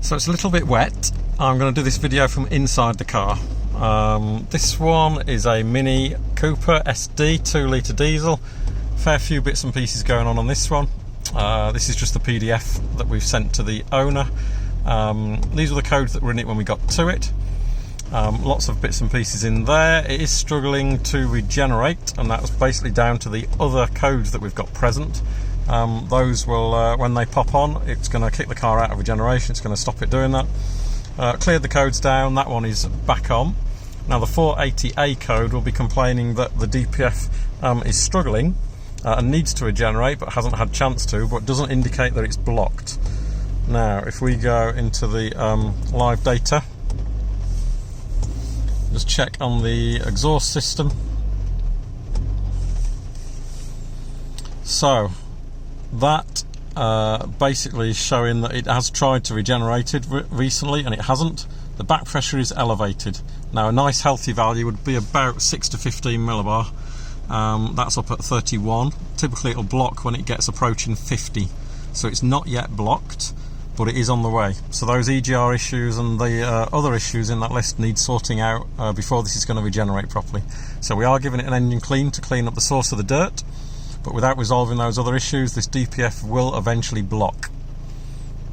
So it's a little bit wet. I'm going to do this video from inside the car. This one is a Mini Cooper SD 2-litre diesel. Fair few bits and pieces going on this one. This is just the PDF that we've sent to the owner. These were the codes that were in it when we got to it. Lots of bits and pieces in there. It is struggling to regenerate, and that's basically down to the other codes that we've got present. Those will, when they pop on, it's going to kick the car out of regeneration. It's going to stop it doing that. Cleared the codes down. That one is back on. Now the 480A code will be complaining that the DPF is struggling and needs to regenerate but hasn't had chance to, but doesn't indicate that it's blocked. Now if we go into the live data, just check on the exhaust system. So that basically is showing that it has tried to regenerate it recently and it hasn't. The back pressure is elevated. Now a nice healthy value would be about 6 to 15 millibar. That's up at 31. Typically it'll block when it gets approaching 50. So it's not yet blocked, but it is on the way. So those EGR issues and the other issues in that list need sorting out before this is going to regenerate properly. So we are giving it an engine clean to clean up the source of the dirt, but without resolving those other issues, this DPF will eventually block.